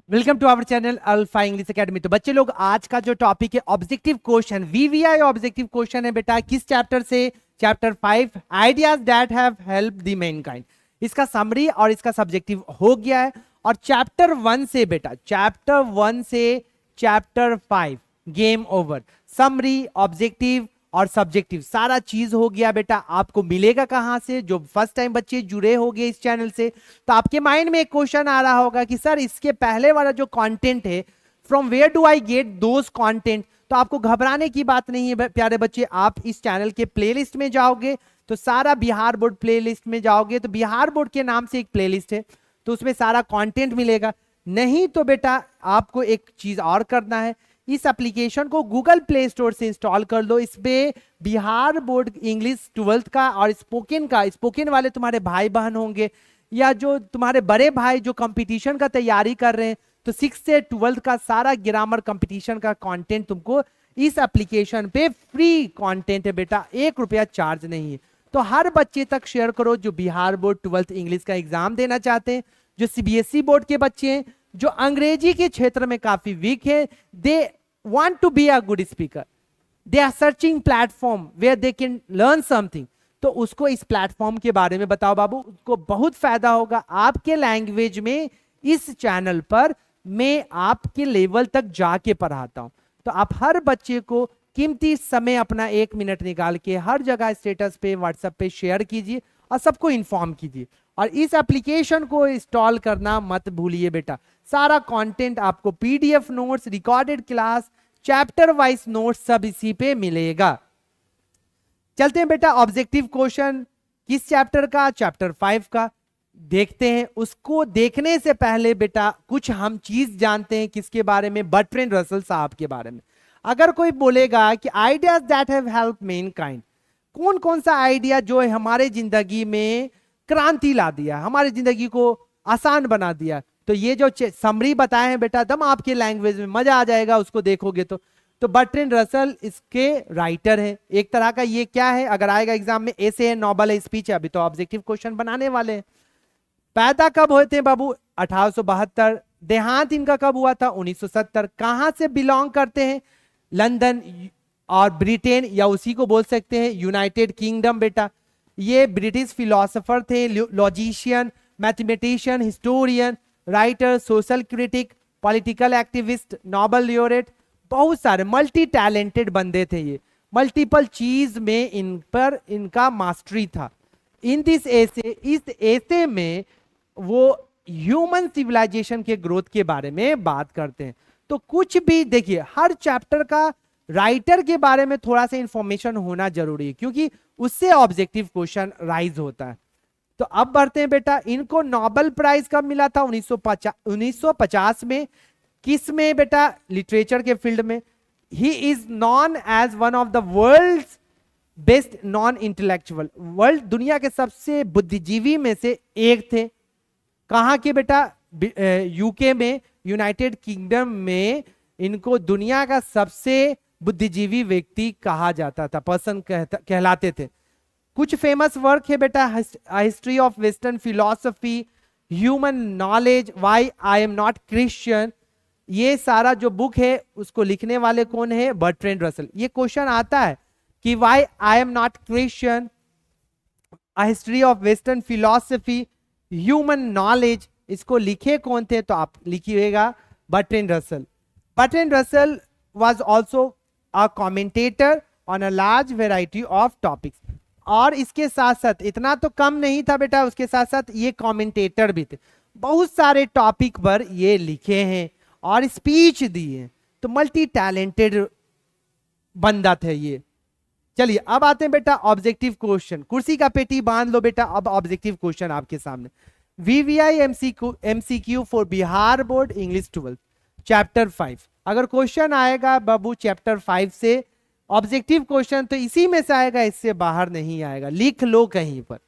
Welcome to our channel alpha English academy. तो बच्चे लोग, आज का जो टॉपिक है objective question, VVI objective question है बेटा। किस चैप्टर से? Chapter 5, ideas that have helped the mankind. इसका समरी और इसका सब्जेक्टिव हो गया है। और चैप्टर 1 से बेटा, चैप्टर 1 से chapter 5 game over. Summary, objective और सब्जेक्टिव सारा चीज हो गया बेटा। आपको मिलेगा कहां से? जो फर्स्ट टाइम बच्चे जुड़े होंगे इस चैनल से, तो आपके माइंड में एक क्वेश्चन आ रहा होगा कि सर इसके पहले वाला जो कंटेंट है, from where do I get those content. तो आपको घबराने की बात नहीं है प्यारे बच्चे। आप इस चैनल के प्लेलिस्ट में जाओगे तो सारा बिहार बोर्ड प्लेलिस्ट में जाओगे तो बिहार बोर्ड के नाम से एक प्लेलिस्ट है, तो उसमें सारा कंटेंट मिलेगा। नहीं तो बेटा आपको एक चीज और करना है, इस एप्लीकेशन को गूगल प्ले स्टोर से इंस्टॉल कर लो। इसमें बिहार बोर्ड इंग्लिश 12th का और स्पोकन वाले तुम्हारे भाई बहन होंगे, या जो तुम्हारे बड़े भाई जो कंपटीशन का तैयारी कर रहे हैं, तो 6 से 12th का सारा ग्रामर कंपटीशन का कंटेंट तुमको इस एप्लीकेशन पे फ्री कंटेंट है बेटा, 1 रुपया चार्ज नहीं है। तो हर बच्चे तक शेयर करो जो बिहार बोर्ड 12th इंग्लिश का एग्जाम देना चाहते हैं, जो सीबीएसई बोर्ड के बच्चे हैं, जो अंग्रेजी के क्षेत्र में काफी वीक है, दे want to be a good speaker, they are searching platform where they can learn something। तो उसको इस प्लेटफॉर्म के बारे में बताओ बाबू, उसको बहुत फायदा होगा आपके लैंग्वेज में। इस चैनल पर मैं आपके लेवल तक जाके पढ़ाता हूं, तो आप हर बच्चे को कीमती समय अपना 1 मिनट निकाल के हर जगह स्टेटस पे, व्हाट्सएप पे शेयर कीजिए और सबको इन्फॉर्म कीजिए। और इस एप्लीकेशन को इंस्टॉल करना मत भूलिए बेटा। सारा कंटेंट आपको PDF notes, recorded class, chapter wise notes सब इसी पे मिलेगा। चलते हैं बेटा ऑब्जेक्टिव क्वेश्चन किस चैप्टर का? चैप्टर 5 का देखते हैं। उसको देखने से पहले बेटा कुछ हम चीज जानते हैं किसके बारे में? बर्ट्रैंड रसल साहब के बारे में। अगर कोई बोलेगा कि ideas that have helped Mankind, कौन कौन सा आइडिया जो है हमारे जिंदगी में क्रांति ला दिया, हमारी जिंदगी को आसान बना दिया, तो ये जो समरी बताए हैं बेटा, दम आपके लैंग्वेज में मजा आ जाएगा उसको देखोगे तो बर्ट्रैंड रसल इसके राइटर हैं। एक तरह का ये क्या है, अगर आएगा एग्जाम में, ऐसे है, नॉवल है, स्पीच है। अभी तो ऑब्जेक्टिव क्वेश्चन बनाने वाले हैं। पैदा कब हुए थे बाबू? 1872। देहांत इनका कब हुआ था? 1970। कहां से बिलोंग करते हैं? लंदन और ब्रिटेन, या उसी को बोल सकते हैं यूनाइटेड किंगडम बेटा। ये ब्रिटिश फिलोसोफर थे, logician, mathematician, historian, writer, social critic, political activist, Nobel laureate, बहुत सारे मल्टी टैलेंटेड बंदे थे। ये मल्टीपल चीज में इन पर इनका मास्टरी था। इन दिस एसे, इस एसे में वो ह्यूमन सिविलाइजेशन के ग्रोथ के बारे में बात करते हैं। तो कुछ भी देखिए, हर चैप्टर का राइटर के बारे में थोड़ा सा इंफॉर्मेशन होना जरूरी है, क्योंकि उससे ऑब्जेक्टिव क्वेश्चन राइज होता है। तो अब बढ़ते हैं बेटा, इनको नोबेल प्राइज कब मिला था? 1950 में। किस में बेटा? लिटरेचर के फील्ड में। He is known as one of the world's best known intellectual, world दुनिया के सबसे बुद्धिजीवी में से एक थे। कहां के बेटा? यूके में, यूनाइटेड किंगडम में इनको दुनिया का सबसे बुद्धिजीवी व्यक्ति कहा जाता था, पर्सन कहलाते थे। कुछ फेमस वर्क है बेटा, history of western philosophy, human knowledge, why I am not Christian. ये सारा जो बुक है उसको लिखने वाले कौन है? Bertrand Russell. ये क्वेश्चन आता है कि why I am not Christian, history of western philosophy, human knowledge, इसको लिखे कौन थे? तो आप लिखिएगा Bertrand Russell. Bertrand Russell was also a commentator on a large variety of topics। और इसके साथ साथ इतना तो कम नहीं था बेटा, उसके साथ साथ ये कमेंटेटर भी थे, बहुत सारे टॉपिक पर ये लिखे हैं और स्पीच दी है। तो मल्टी टैलेंटेड बंदा थे ये। चलिए अब आते हैं बेटा ऑब्जेक्टिव क्वेश्चन। कुर्सी का पेटी बांध लो बेटा, अब ऑब्जेक्टिव क्वेश्चन आपके सामने। VVI MCQ for Bihar board English 12 chapter 5। अगर क्वेश्चन आएगा बाबू चैप्टर 5 से ऑब्जेक्टिव क्वेश्चन, तो इसी में से आएगा, इससे बाहर नहीं आएगा, लिख लो कहीं पर।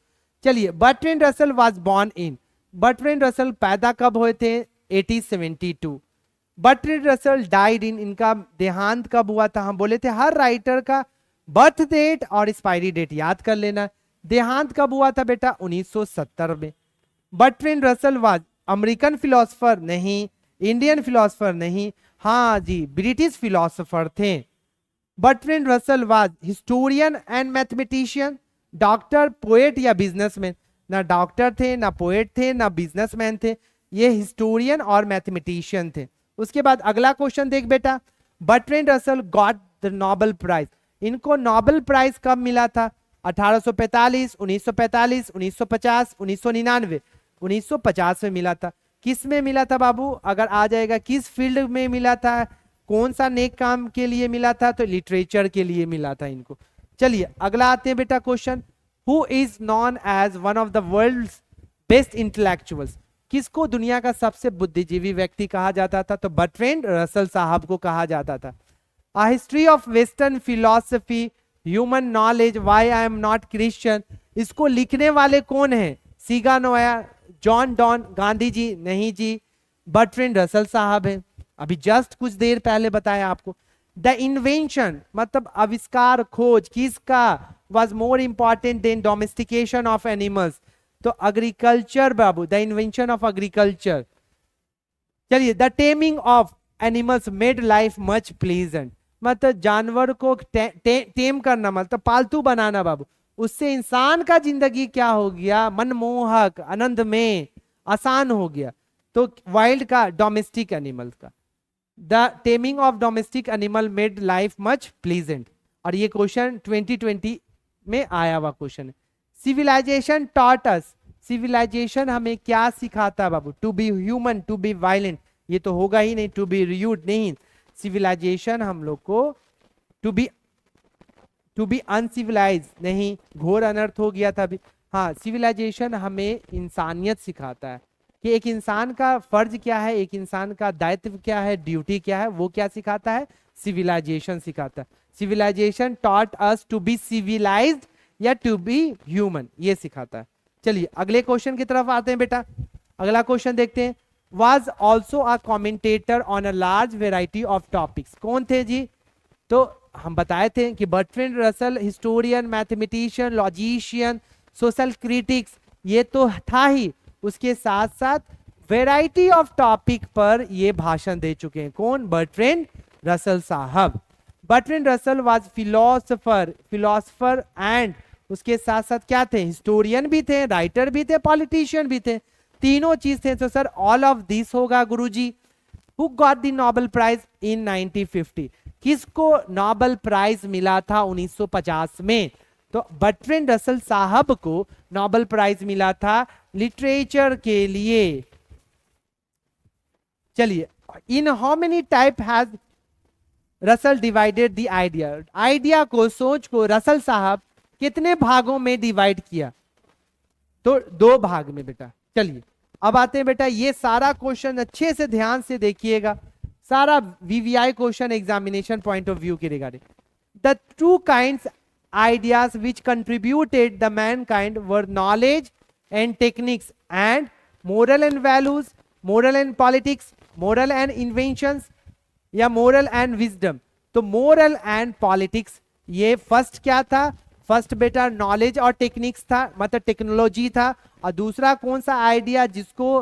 चलिए, Bertrand Russell was born in, Bertrand Russell पैदा कब हुए थे? 1872। बर्ट्रैंड रसल डाइड इन, इनका देहांत कब हुआ था? हम बोले थे हर राइटर का बर्थ डेट और एक्सपायरी डेट याद कर लेना। देहांत कब हुआ था बेटा? 1970 में। Bertrand Russell was American philosopher? नहीं, इंडियन फिलोसफर नहीं, हाँ जी ब्रिटिश फिलोसफर थे। Bertrand Russell was historian and mathematician, doctor, poet या बिजनेसमैन? ना डॉक्टर थे, ना पोएट थे, ना बिजनेसमैन थे, ये हिस्टोरियन और मैथमेटिशियन थे। उसके बाद अगला क्वेश्चन देख बेटा, Bertrand Russell got the Nobel prize, इनको नोबेल प्राइज कब मिला था? 1845, 1945, 1950, 1999? 1950 में मिला था। किस में मिला था बाबू? अगर आ जाएगा किस फील्ड में मिला था, कौन सा नेक काम के लिए मिला था? तो लिटरेचर के लिए मिला था इनको। चलिए अगला आते हैं बेटा question, who is known as one of the world's best intellectuals, किसको दुनिया का सबसे बुद्धिजीवी व्यक्ति कहा जाता था? तो बर्ट्रैंड रसल साहब को कहा जाता था। A history of western philosophy, human knowledge, why I am not Christian, इसको लिखने वाले कौन है? सिगानोया, जॉन डॉन, गांधी जी? नहीं जी, बर्ट्रैंड रसल साहब है। अभी जस्ट कुछ देर पहले बताया आपको। द इन्वेंशन मतलब आविष्कार, खोज किसका? Was more important than domestication of animals? तो एग्रीकल्चर बाबू, द इन्वेंशन ऑफ एग्रीकल्चर। चलिए the taming of animals made life much pleasant, मतलब जानवर को टेम करना मतलब पालतू बनाना बाबू, उससे इंसान का जिंदगी क्या हो गया? मनमोहक, आनंदमय, आसान हो गया। तो वाइल्ड का, डोमेस्टिक एनिमल्स का। The taming of domestic animal made life much pleasant, और ये क्वेश्चन 2020 में आया हुआ क्वेश्चन है। सिविलाइजेशन टॉट अस, सिविलाइजेशन हमें क्या सिखाता है बाबू? To be human, to be violent, ये तो होगा ही नहीं। टू बी रूड नहीं, सिविलाइजेशन हम लोग को टू बी अनसिविलाइज नहीं, घोर अनर्थ हो गया था अभी। हाँ, सिविलाइजेशन हमें इंसानियत सिखाता है कि एक इंसान का फर्ज क्या है, एक इंसान का दायित्व क्या है, ड्यूटी क्या है, वो क्या सिखाता है? सिविलाइजेशन सिखाता है। Civilisation taught us to be civilised या टू बी ह्यूमन, ये सिखाता है। चलिए अगले क्वेश्चन की तरफ आते हैं बेटा। अगला क्वेश्चन देखते हैं, was also a commentator on a large variety of topics, कौन थे जी? तो हम बताए थे कि Bertrand Russell historian, mathematician, logician, social critics, ये तो था ही, उसके साथ साथ वेराइटी ऑफ टॉपिक पर ये भाषण दे चुके हैं। कौन? बर्ट्रैंड रसल साहब। Bertrand Russell was philosopher and उसके साथ साथ क्या थे? हिस्टोरियन भी थे, राइटर भी थे, पॉलिटिशियन भी थे, तीनों चीज थे। तो सर ऑल ऑफ दिस होगा Guruji. Who got the Nobel prize in 1950, किसको नोबेल प्राइज मिला था 1950 में? तो बर्ट्रैंड रसल साहब को नोबेल प्राइज मिला था लिटरेचर के लिए। चलिए, in how many type has Russell divided the idea, idea को, सोच को रसल साहब कितने भागों में डिवाइड किया? तो 2 भाग में बेटा। चलिए अब आते हैं बेटा, ये सारा क्वेश्चन अच्छे से ध्यान से देखिएगा, सारा VVI question examination point of view के regarding. The two kinds ideas which contributed the mankind were knowledge and techniques and moral and values, moral and politics, moral and inventions या moral and wisdom। तो moral and politics ये first क्या था? First बेटा knowledge और techniques था, मतलब technology था। और दूसरा कौन सा आइडिया जिसको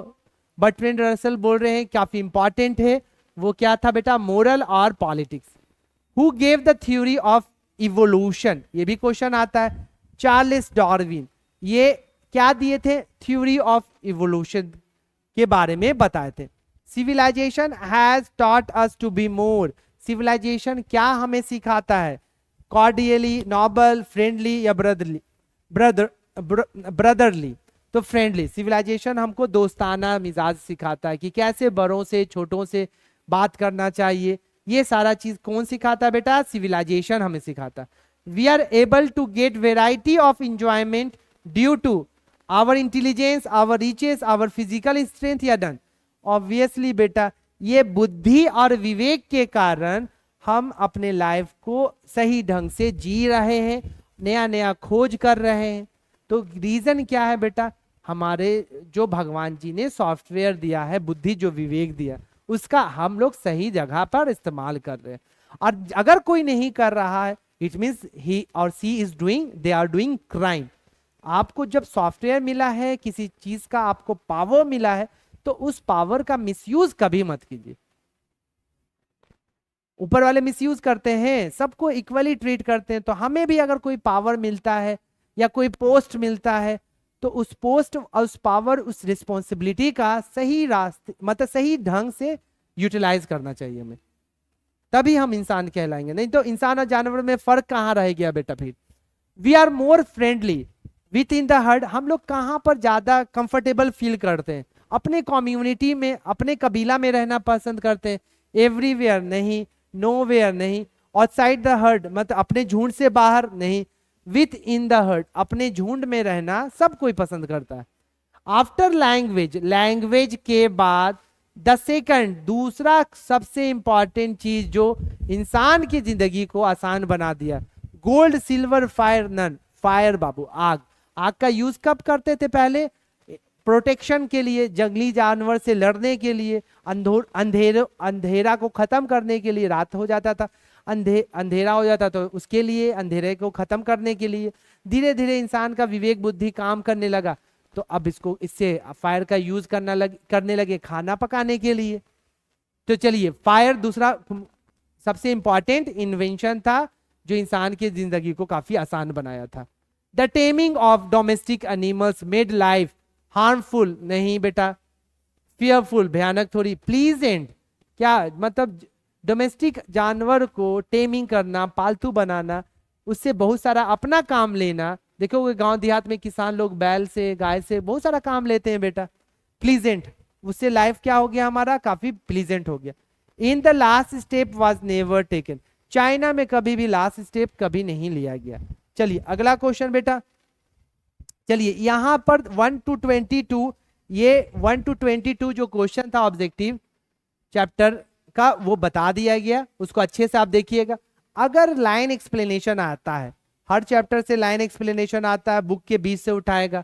बर्ट्रैंड रसल बोल रहे हैं काफी इंपॉर्टेंट है, वो क्या था बेटा? मोरल और politics. Who gave the theory of evolution, ये भी क्वेश्चन आता है। चार्ल्स डार्विन, ये क्या दिए थे? थ्योरी ऑफ इवोल्यूशन के बारे में बताए थे। Civilisation has taught us to be more, civilisation क्या हमें सिखाता है? कॉर्डियली, नॉबल, फ्रेंडली या ब्रदरली? तो फ्रेंडली। सिविलाइजेशन हमको दोस्ताना मिजाज सिखाता है कि कैसे बड़ों से, छोटों से बात करना चाहिए। ये सारा चीज कौन सिखाता है बेटा? सिविलाइजेशन हमें सिखाता। We are able to get variety of enjoyment due to our intelligence, our riches, our physical strength या डन? ऑब्वियसली बेटा, ये बुद्धि और विवेक के कारण हम अपने लाइफ को सही ढंग से जी रहे हैं, नया नया खोज कर रहे हैं। तो रीजन क्या है बेटा? हमारे जो भगवान जी ने सॉफ्टवेयर दिया है, बुद्धि जो विवेक दिया, उसका हम लोग सही जगह पर इस्तेमाल कर रहे हैं। और अगर कोई नहीं कर रहा है, इट मींस ही और she is doing, they are doing crime. आपको जब सॉफ्टवेयर मिला है, किसी चीज का आपको पावर मिला है, तो उस पावर का मिसयूज कभी मत कीजिए। ऊपर वाले मिसयूज करते हैं, सबको इक्वली ट्रीट करते हैं, तो हमें भी अगर कोई पावर मिलता है या कोई पोस्ट मिलता है तो उस पोस्ट, उस पावर, उस रिस्पॉन्सिबिलिटी का सही रास्ते मतलब सही ढंग से यूटिलाइज करना चाहिए हमें, तभी हम इंसान कहलाएंगे। नहीं तो इंसान और जानवर में फर्क कहाँ रह गया बेटा फिर। We are more friendly within the herd. हम लोग कहाँ पर ज्यादा कंफर्टेबल फील करते हैं, अपने कम्युनिटी में, अपने कबीला में रहना पसंद करते हैं। एवरीवेयर नहीं, नोवेयर नहीं, आउटसाइड द हर्ड मतलब अपने झुंड से बाहर नहीं, विथ इन द हर्ड अपने झुंड में रहना सब कोई पसंद करता है। आफ्टर लैंग्वेज, लैंग्वेज के बाद द सेकंड, दूसरा सबसे इंपॉर्टेंट चीज जो इंसान की जिंदगी को आसान बना दिया, gold silver fire none. Fire बाबू, आग। आग का यूज कब करते थे पहले? प्रोटेक्शन के लिए, जंगली जानवर से लड़ने के लिए, अंधेरा को खत्म करने के लिए। रात हो जाता था, अंधेरा हो जाता तो उसके लिए, अंधेरे को खत्म करने के लिए। धीरे धीरे इंसान का विवेक बुद्धि काम करने लगा, तो अब इससे फायर का यूज करने लगे खाना पकाने के लिए। तो चलिए, फायर दूसरा सबसे इंपॉर्टेंट इन्वेंशन था जो इंसान की जिंदगी को काफी आसान बनाया था। The taming of domestic animals made life harmful, नहीं बेटा, फियरफुल, भयानक थोड़ी, प्लीजेंट। क्या मतलब? डोमेस्टिक जानवर को टेमिंग करना, पालतू बनाना, उससे बहुत सारा अपना काम लेना। देखोगे गांव देहात में किसान लोग बैल से, गाय से बहुत सारा काम लेते हैं बेटा। प्लीजेंट, उससे लाइफ क्या हो गया हमारा? काफी प्लीजेंट हो गया। In the last step was never taken, China में कभी भी लास्ट स्टेप कभी नहीं लिया गया। चलिए अगला क्वेश्चन बेटा। चलिए यहां पर 1 to 22, ये 1 to 22 जो क्वेश्चन था ऑब्जेक्टिव चैप्टर का वो बता दिया गया, उसको अच्छे से आप देखिएगा। अगर लाइन एक्सप्लेनेशन आता है, हर चैप्टर से लाइन एक्सप्लेनेशन आता है, बुक के बीच से उठाएगा।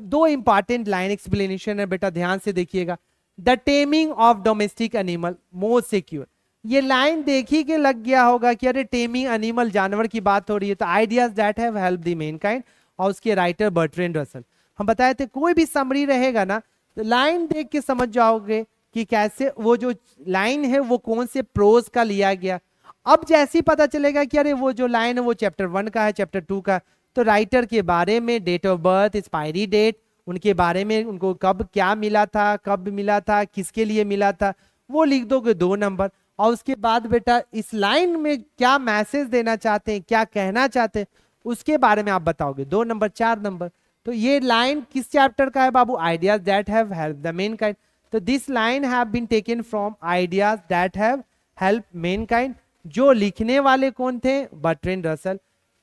दो इंपॉर्टेंट लाइन एक्सप्लेनेशन है बेटा, ध्यान से देखिएगा। The taming of domestic animal more secure, ये लाइन देखी के लग गया होगा कि अरे टेमिंग एनिमल, जानवर की बात हो रही है, तो ideas that have help the Mankind, और उसके राइटर बर्ट्रैंड रसल। हम बताए थे कोई भी समरी रहेगा ना तो लाइन देख के समझ जाओगे कि कैसे वो जो लाइन है वो कौन से प्रोज का लिया गया। अब जैसे ही पता चलेगा कि अरे वो जो लाइन है वो चैप्टर 1 का है, चैप्टर 2 का, तो राइटर के बारे में, date of birth, expiry date, उनके बारे में, उनको कब क्या मिला था, कब मिला था, किसके लिए मिला था, वो लिख दोगे 2 नंबर। और उसके बाद बेटा इस लाइन में क्या मैसेज देना चाहते हैं, क्या कहना चाहते हैं, उसके बारे में आप बताओगे, 2 नंबर, 4 नंबर। तो ये लाइन किस चैप्टर का है बाबू? Ideas that have help the mankind. तो this line have been taken from ideas that have help mankind. जो लिखने वाले कौन थे? Bertrand Russell.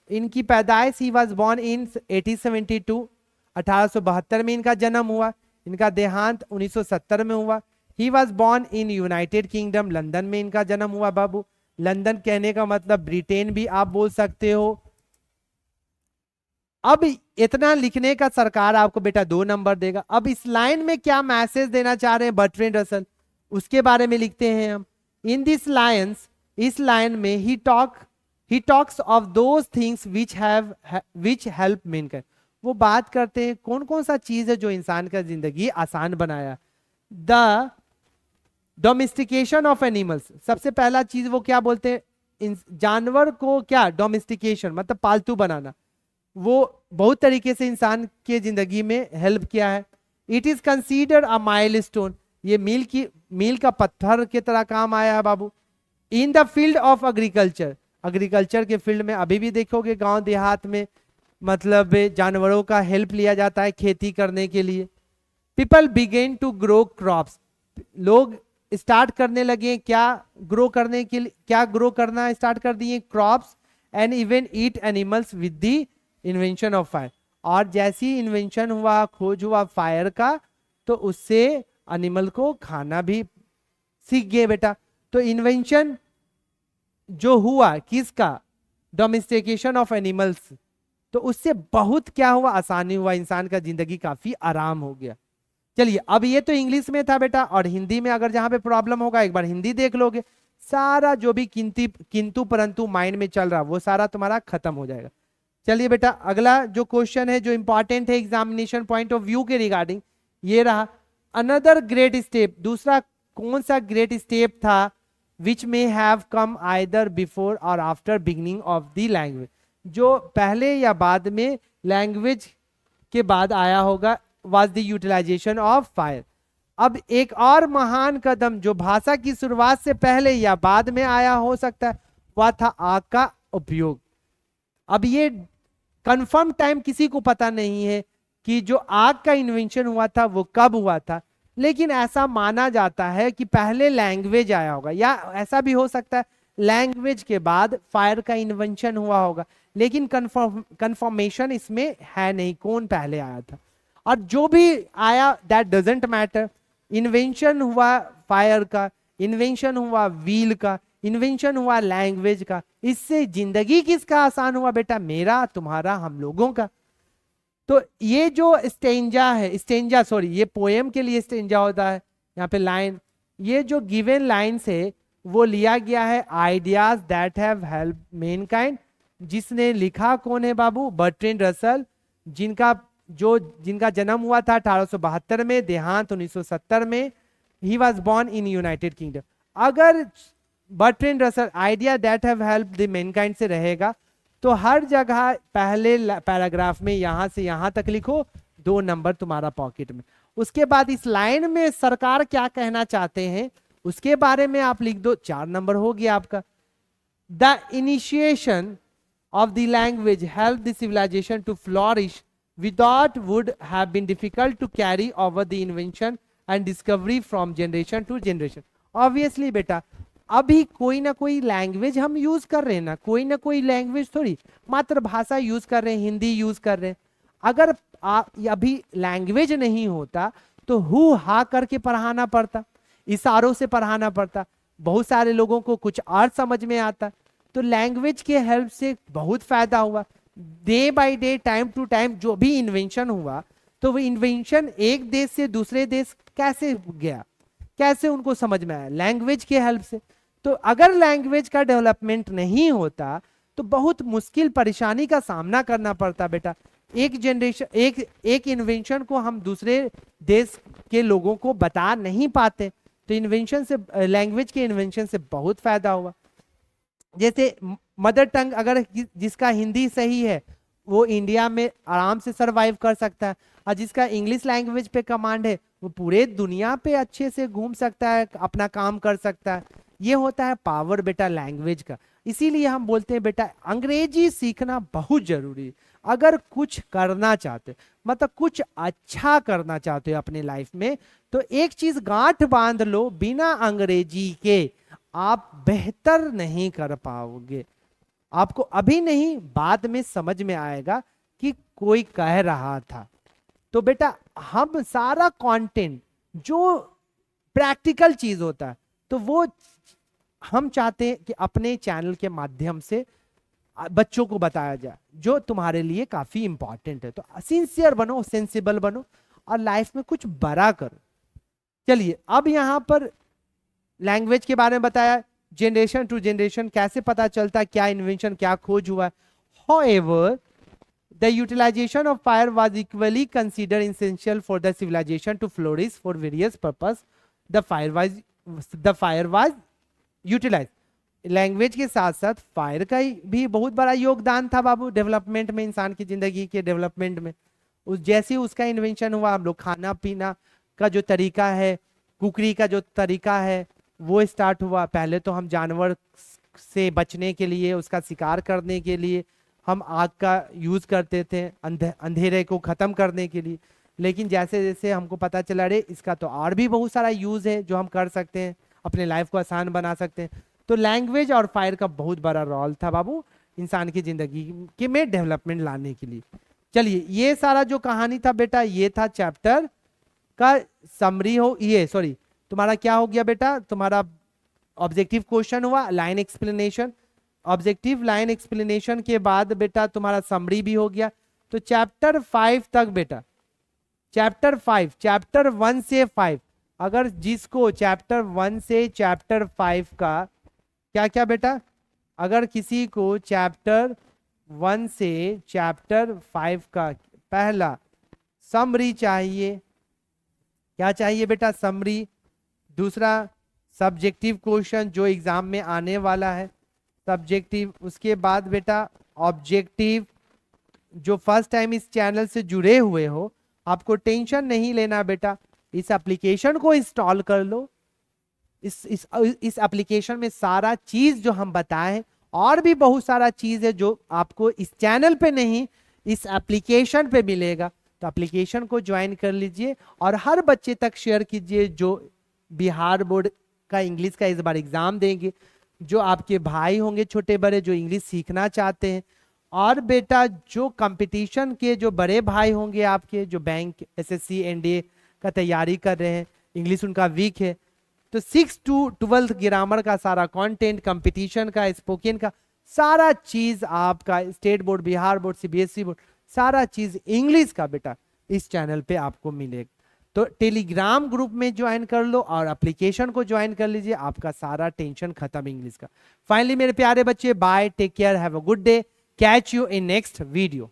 इनकी पैदाइश, ही वाज बोर्न इन 1872, 1872 में इनका जन्म हुआ। इनका देहांत 1970 में हुआ। He was born in United Kingdom, London में इनका जन्म हुआ बाबू। लंदन कहने का मतलब ब्रिटेन भी आप बोल सकते हो। अब इतना लिखने का सरकार आपको बेटा 2 नंबर देगा। अब इस लाइन में क्या मैसेज देना चाह रहे हैं बर्ट्रैंड रसल, उसके बारे में लिखते हैं हम। इन दिस लाइन्स, इस लाइन में he talks of those things which help Mankind, वो बात करते हैं कौन कौन सा चीज है जो इंसान का जिंदगी आसान बनाया। द डोमेस्टिकेशन ऑफ एनिमल्स, सबसे पहला चीज वो क्या बोलते हैं? जानवर को क्या डोमेस्टिकेशन मतलब पालतू बनाना, वो बहुत तरीके से इंसान के जिंदगी में हेल्प किया है। It is consider a milestone, ये मील का पत्थर की तरह काम आया है बाबू। In the field of agriculture, agriculture के फील्ड में अभी भी देखोगे गांव देहात में मतलब जानवरों का हेल्प लिया जाता है खेती करने के लिए। People began to grow crops, लोग स्टार्ट करने लगे क्या ग्रो करने के लिए, क्या ग्रो करना स्टार्ट कर दिए? Crops. And even eat animals with the invention of fire, और जैसी इन्वेंशन हुआ, खोज हुआ फायर का, तो उससे एनिमल को खाना भी सीख गए बेटा। तो इन्वेंशन जो हुआ किसका? डोमेस्टिकेशन ऑफ एनिमल्स, तो उससे बहुत क्या हुआ? आसानी हुआ, इंसान का जिंदगी काफी आराम हो गया। चलिए अब ये तो इंग्लिश में था बेटा, और हिंदी में अगर जहां पे प्रॉब्लम होगा एक बार हिंदी देख लोगे, सारा जो भी किंतु परंतु माइंड में चल रहा वो सारा तुम्हारा खत्म हो जाएगा। चलिए बेटा अगला जो क्वेश्चन है जो इंपॉर्टेंट है एग्जामिनेशन पॉइंट ऑफ व्यू के रिगार्डिंग, ये रहा। अनदर ग्रेट स्टेप, दूसरा कौन सा ग्रेट स्टेप था which may have come either before or after beginning of the language, जो पहले या बाद में लैंग्वेज के बाद आया होगा, was the utilisation of fire. अब एक और महान कदम जो भाषा की शुरुआत से पहले या बाद में आया हो सकता है, वह था आग का उपयोग। अब ये कंफर्म टाइम किसी को पता नहीं है कि जो आग का इन्वेंशन हुआ था वो कब हुआ था, लेकिन ऐसा माना जाता है कि पहले लैंग्वेज आया होगा, या ऐसा भी हो सकता है लैंग्वेज के बाद फायर का इन्वेंशन हुआ होगा, लेकिन कंफर्मेशन इसमें है नहीं कौन पहले आया था। और जो भी आया दैट डजंट मैटर, इन्वेंशन हुआ फायर का, इन्वेंशन हुआ व्हील का, इन्वेंशन हुआ लैंग्वेज का, इससे जिंदगी किसका आसान हुआ बेटा? मेरा, तुम्हारा, हम लोगों का। तो ये जो स्टेंजा है, स्टेंजा सॉरी, ये पोएम के लिए स्टेंजा होता है, यहाँ पे लाइन, ये जो गिवन लाइन्स है वो लिया गया है ideas that have help Mankind. जिसने लिखा कौन है बाबू? बर्ट्रैंड रसल, जिनका जन्म हुआ था 1872 में, देहांत 1970 में। He was born in United Kingdom. अगर Bertrand Russell idea that have help the mankind से रहेगा तो हर जगह पहले पैराग्राफ में यहां से यहां तक लिखो, 2 नंबर तुम्हारा पॉकेट में। उसके बाद इस लाइन में सरकार क्या कहना चाहते हैं उसके बारे में आप लिख दो, 4 नंबर हो गया आपका। The initiation of the language helped the civilization to flourish without would have been difficult to carry over the invention and discovery from generation to generation। obviously बेटा अभी कोई ना कोई लैंग्वेज हम यूज कर रहे हैं ना, कोई ना कोई लैंग्वेज थोड़ी मातृभाषा यूज कर रहे हैं, हिंदी यूज कर रहे हैं। अगर अभी लैंग्वेज नहीं होता तो हु हा करके पढ़ाना पड़ता, इशारों से पढ़ाना पड़ता, बहुत सारे लोगों को कुछ और समझ में आता। तो लैंग्वेज के हेल्प से बहुत फायदा हुआ। Day by day, time to time जो भी इन्वेंशन हुआ, तो वो इन्वेंशन एक देश से दूसरे देश कैसे गया, कैसे उनको समझ में आया? लैंग्वेज के हेल्प से। तो अगर लैंग्वेज का डेवलपमेंट नहीं होता तो बहुत मुश्किल परेशानी का सामना करना पड़ता बेटा। एक जनरेशन, एक इन्वेंशन को हम दूसरे देश के लोगों को बता नहीं पाते, तो इन्वेंशन से, लैंग्वेज के इन्वेंशन से बहुत फायदा हुआ। जैसे मदर टंग अगर जिसका हिंदी सही है वो इंडिया में आराम से सरवाइव कर सकता है, और जिसका इंग्लिश लैंग्वेज पे कमांड है वो पूरे दुनिया पे अच्छे से घूम सकता है, अपना काम कर सकता है। ये होता है पावर बेटा लैंग्वेज का। इसीलिए हम बोलते हैं बेटा अंग्रेजी सीखना बहुत जरूरी है। अगर कुछ करना चाहते, मतलब कुछ अच्छा करना चाहते हो अपने लाइफ में, तो एक चीज गांठ बांध लो, बिना अंग्रेजी के आप बेहतर नहीं कर पाओगे। आपको अभी नहीं, बाद में समझ में आएगा कि कोई कह रहा था। तो बेटा हम सारा कंटेंट जो प्रैक्टिकल चीज होता है तो वो हम चाहते हैं कि अपने चैनल के माध्यम से बच्चों को बताया जाए, जो तुम्हारे लिए काफी इंपॉर्टेंट है। तो सिंसियर बनो, सेंसिबल बनो और लाइफ में कुछ बड़ा करो। चलिए अब यहां पर लैंग्वेज के बारे में बताया, जनरेशन टू जनरेशन कैसे पता चलता है क्या इन्वेंशन, क्या खोज हुआ। However, the utilization of fire was equally considered essential for the civilization to flourish for various purpose. The fire was utilized. Language के साथ साथ फायर का भी बहुत बड़ा योगदान था बाबू डेवलपमेंट में, इंसान की जिंदगी के डेवलपमेंट में। उस जैसे उसका इन्वेंशन हुआ, हम लोग खाना पीना का जो तरीका है, कुकरी का जो तरीका है वो स्टार्ट हुआ। पहले तो हम जानवर से बचने के लिए, उसका शिकार करने के लिए हम आग का यूज करते थे, अंधेरे को खत्म करने के लिए। लेकिन जैसे जैसे हमको पता चला रे इसका तो और भी बहुत सारा यूज है जो हम कर सकते हैं, अपने लाइफ को आसान बना सकते हैं। तो लैंग्वेज और फायर का बहुत बड़ा रोल था बाबू इंसान की जिंदगी के में डेवलपमेंट लाने के लिए। चलिए ये सारा जो कहानी था बेटा, ये था चैप्टर का समरी हो, ये सॉरी तुम्हारा क्या हो गया बेटा, तुम्हारा ऑब्जेक्टिव क्वेश्चन हुआ, line explanation. Objective line explanation के बाद बेटा तुम्हारा समरी भी हो गया। तो चैप्टर 5 तक बेटा, चैप्टर 5, चैप्टर 1 से 5, अगर जिसको चैप्टर 1 से चैप्टर 5 का क्या क्या बेटा, अगर किसी को चैप्टर 1 से चैप्टर 5 का पहला समरी चाहिए, क्या चाहिए बेटा, समरी, दूसरा सब्जेक्टिव क्वेश्चन जो एग्जाम में आने वाला है सब्जेक्टिव, उसके बाद बेटा ऑब्जेक्टिव। जो फर्स्ट टाइम इस चैनल से जुड़े हुए हो आपको टेंशन नहीं लेना बेटा, इस एप्लीकेशन को इंस्टॉल कर लो। इस एप्लीकेशन में सारा चीज जो हम बताएं और भी बहुत सारा चीज है जो आपको इस चैनल पे नहीं इस एप्लीकेशन पे मिलेगा। तो एप्लीकेशन को ज्वाइन कर लीजिए और हर बच्चे तक शेयर कीजिए जो बिहार बोर्ड का इंग्लिश का इस बार एग्जाम देंगे, जो आपके भाई होंगे छोटे बड़े जो इंग्लिश सीखना चाहते हैं, और बेटा जो कंपटीशन के जो बड़े भाई होंगे आपके जो बैंक एसएससी एनडीए का तैयारी कर रहे हैं, इंग्लिश उनका वीक है, तो 6 to 12 ग्रामर का सारा कंटेंट, कंपटीशन का, स्पोकन का सारा चीज आपका state board, Bihar board, CBSE board, सारा चीज इंग्लिश का बेटा इस चैनल पे आपको मिलेगा। तो टेलीग्राम ग्रुप में ज्वाइन कर लो और एप्लीकेशन को ज्वाइन कर लीजिए, आपका सारा टेंशन खत्म इंग्लिश का। फाइनली मेरे प्यारे बच्चे, bye, take care, have a good day, catch you in next video.